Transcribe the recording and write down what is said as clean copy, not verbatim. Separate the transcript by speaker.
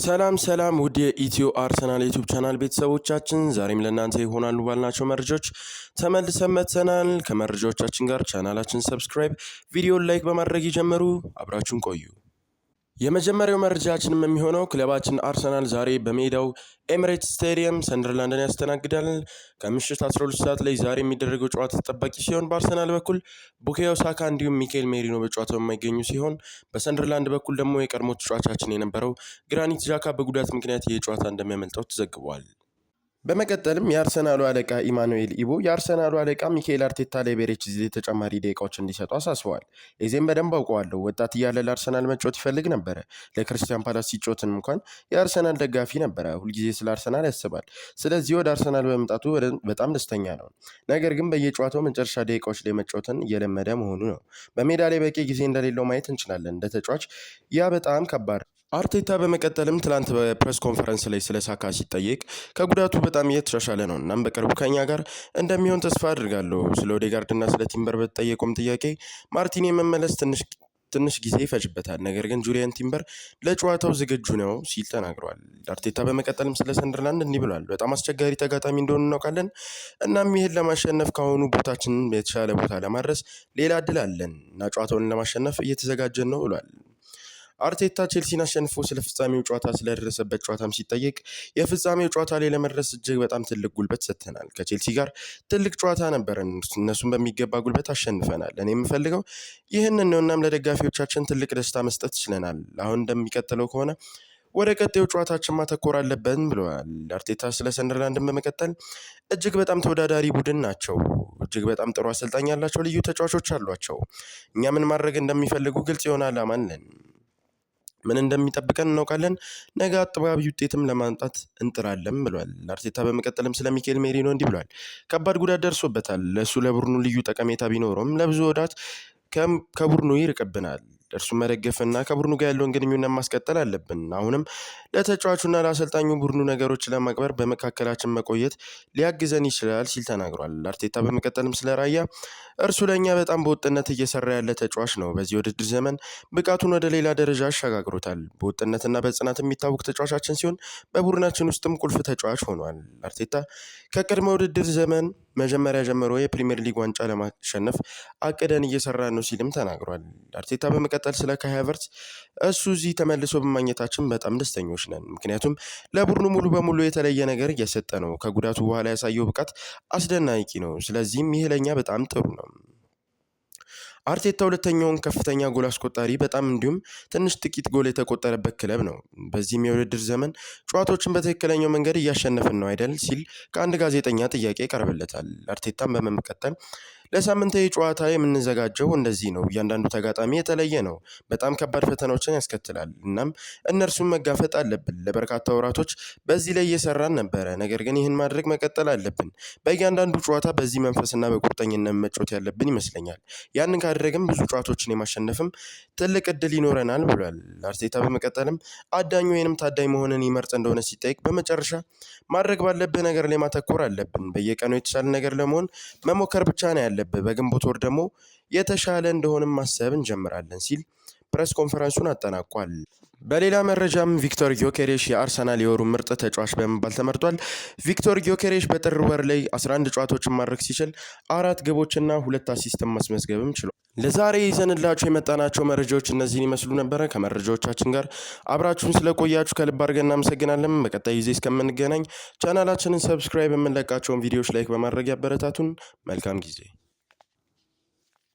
Speaker 1: ሰላም ውድ የኢትዮ አርሰናል ዩቲዩብ ቻናል ቤተሰቦቻችን ዛሬም ለእናንተ ይሆናሉ ባልናቸው መረጃዎች ተመልሰን መጥተናል። ከመረጃዎቻችን ጋር ቻናላችን ሰብስክራይብ፣ ቪዲዮን ላይክ በማድረግ ይጀምሩ። አብራችሁን ቆዩ። የመጀመሪያው መረጃችንም የሚሆነው ክለባችን አርሰናል ዛሬ በሜዳው ኤሚሬትስ ስታዲየም ሰንደርላንድን ያስተናግዳል። ከምሽት 12 ሰዓት ላይ ዛሬ የሚደረገው ጨዋታ ተጠባቂ ሲሆን በአርሰናል በኩል ቡካዮ ሳካ እንዲሁም ሚካኤል ሜሪኖ በጨዋታው የማይገኙ ሲሆን በሰንደርላንድ በኩል ደግሞ የቀድሞ ተጫዋቻችን የነበረው ግራኒት ዣካ በጉዳት ምክንያት ይህ ጨዋታ እንደሚያመልጠው ተዘግቧል። በመቀጠልም የአርሰናሉ አለቃ ኢማኑኤል ኢቦ የአርሰናሉ አለቃ ሚካኤል አርቴታ ለቤሬቺዜ ተጨማሪ ደቂቃዎች እንዲሰጡ አሳስበዋል። ኤዜም በደንብ አውቀዋለሁ። ወጣት እያለ ለአርሰናል መጫወት ይፈልግ ነበረ። ለክርስቲያን ፓላስ ሲጫወትም እንኳን የአርሰናል ደጋፊ ነበረ። ሁልጊዜ ስለ አርሰናል ያስባል። ስለዚህ ወደ አርሰናል በመምጣቱ በጣም ደስተኛ ነው። ነገር ግን በየጨዋታው መጨረሻ ደቂቃዎች ላይ መጫወትን እየለመደ መሆኑ ነው። በሜዳ ላይ በቂ ጊዜ እንደሌለው ማየት እንችላለን። እንደ ተጫዋች ያ በጣም ከባድ። አርቴታ በመቀጠልም ትላንት በፕሬስ ኮንፈረንስ ላይ ስለ ሳካ ሲጠየቅ ከጉዳቱ በጣም እየተሻሻለ ነው፣ እናም በቅርቡ ከኛ ጋር እንደሚሆን ተስፋ አድርጋለሁ። ስለ ኦዴጋርድና ስለ ቲምበር በተጠየቀውም ጥያቄ ማርቲን የመመለስ ትንሽ ጊዜ ይፈጅበታል፣ ነገር ግን ጁሊያን ቲምበር ለጨዋታው ዝግጁ ነው ሲል ተናግሯል። አርቴታ በመቀጠልም ስለ ሰንደርላንድ እንዲህ ብሏል። በጣም አስቸጋሪ ተጋጣሚ እንደሆነ እናውቃለን። እናም ይህን ለማሸነፍ ከአሁኑ ቦታችንን የተሻለ ቦታ ለማድረስ ሌላ እድል አለን እና ጨዋታውን ለማሸነፍ እየተዘጋጀን ነው ብሏል። አርቴታ ቼልሲን አሸንፎ ስለ ፍጻሜው ጨዋታ ስለደረሰበት ጨዋታም ሲጠየቅ የፍጻሜው ጨዋታ ላይ ለመድረስ እጅግ በጣም ትልቅ ጉልበት ሰጥተናል። ከቼልሲ ጋር ትልቅ ጨዋታ ነበረን፣ እነሱን በሚገባ ጉልበት አሸንፈናል። እኔ የምፈልገው ይህንን ነው። እናም ለደጋፊዎቻችን ትልቅ ደስታ መስጠት ችለናል። አሁን እንደሚቀጥለው ከሆነ ወደ ቀጣዩ ጨዋታችን ማተኮር አለብን ብለዋል። አርቴታ ስለ ሰንደርላንድን በመቀጠል እጅግ በጣም ተወዳዳሪ ቡድን ናቸው። እጅግ በጣም ጥሩ አሰልጣኝ ያላቸው ልዩ ተጫዋቾች አሏቸው። እኛ ምን ማድረግ እንደሚፈልጉ ግልጽ የሆነ ዓላማ አለን። ምን እንደሚጠብቀን እናውቃለን። ነገ አጥጋቢ ውጤትም ለማምጣት እንጥራለን ብሏል። አርቴታ በመቀጠልም ስለ ሚካኤል ሜሪኖ እንዲህ ብሏል። ከባድ ጉዳት ደርሶበታል። ለእሱ ለቡድኑ ልዩ ጠቀሜታ ቢኖረውም ለብዙ ወዳት ከቡድኑ ይርቅብናል። እርሱን መደገፍና ከቡድኑ ጋር ያለውን ግንኙነት ማስቀጠል አለብን። አሁንም ለተጫዋቹና ለአሰልጣኙ ቡድኑ ነገሮች ለማቅበር በመካከላችን መቆየት ሊያግዘን ይችላል ሲል ተናግሯል። አርቴታ በመቀጠልም ስለ ራያ እርሱ ለእኛ በጣም በወጥነት እየሰራ ያለ ተጫዋች ነው። በዚህ ውድድር ዘመን ብቃቱን ወደ ሌላ ደረጃ አሸጋግሮታል። በወጥነትና በጽናት የሚታወቅ ተጫዋቻችን ሲሆን በቡድናችን ውስጥም ቁልፍ ተጫዋች ሆኗል። አርቴታ ከቅድመ ውድድር ዘመን መጀመሪያ ጀምሮ የፕሪሚየር ሊግ ዋንጫ ለማሸነፍ አቅደን እየሰራ ነው ሲልም ተናግሯል። አርቴታ በመቀጠል ስለ ካይ ሃቨርትዝ እሱ እዚህ ተመልሶ በማግኘታችን በጣም ደስተኞች ነን፣ ምክንያቱም ለቡድኑ ሙሉ በሙሉ የተለየ ነገር እየሰጠ ነው። ከጉዳቱ በኋላ ያሳየው ብቃት አስደናቂ ነው። ስለዚህም ይህ ለእኛ በጣም ጥሩ ነው። አርቴታ ሁለተኛውን ከፍተኛ ጎል አስቆጣሪ በጣም እንዲሁም ትንሽ ጥቂት ጎል የተቆጠረበት ክለብ ነው። በዚህም የውድድር ዘመን ጨዋታዎችን በትክክለኛው መንገድ እያሸነፍን ነው አይደል ሲል ከአንድ ጋዜጠኛ ጥያቄ ይቀርብለታል። አርቴታም በመቀጠል ለሳምንታዊ ጨዋታ የምንዘጋጀው እንደዚህ ነው። እያንዳንዱ ተጋጣሚ የተለየ ነው። በጣም ከባድ ፈተናዎችን ያስከትላል። እናም እነርሱን መጋፈጥ አለብን። ለበርካታ ወራቶች በዚህ ላይ እየሰራን ነበረ፣ ነገር ግን ይህን ማድረግ መቀጠል አለብን። በእያንዳንዱ ጨዋታ በዚህ መንፈስና በቁርጠኝነት መጫወት ያለብን ይመስለኛል። ያንን ካደረግም ብዙ ጨዋታዎችን የማሸነፍም ትልቅ እድል ይኖረናል ብሏል። አርቴታ በመቀጠልም አዳኝ ወይንም ታዳኝ መሆንን ይመርጥ እንደሆነ ሲጠይቅ በመጨረሻ ማድረግ ባለብህ ነገር ላይ ማተኮር አለብን። በየቀኑ የተሻለ ነገር ለመሆን መሞከር ብቻ ነው ያለብን። በግንቦት ወር ደግሞ የተሻለ እንደሆንም ማሰብ እንጀምራለን ሲል ፕሬስ ኮንፈረንሱን አጠናቋል። በሌላ መረጃም ቪክቶር ጊዮኬሬሽ የአርሰናል የወሩ ምርጥ ተጫዋች በመባል ተመርጧል። ቪክቶር ጊዮኬሬሽ በጥር ወር ላይ 11 ጨዋታዎችን ማድረግ ሲችል 4 ግቦችና 2 አሲስትን ማስመዝገብም ችሏል። ለዛሬ ይዘንላችሁ የመጣናቸው መረጃዎች እነዚህን ይመስሉ ነበረ። ከመረጃዎቻችን ጋር አብራችሁን ስለቆያችሁ ከልብ አድርገን እናመሰግናለን። በቀጣይ ጊዜ እስከምንገናኝ ቻናላችንን ሰብስክራይብ፣ የምንለቃቸውን ቪዲዮዎች ላይክ በማድረግ ያበረታቱን። መልካም ጊዜ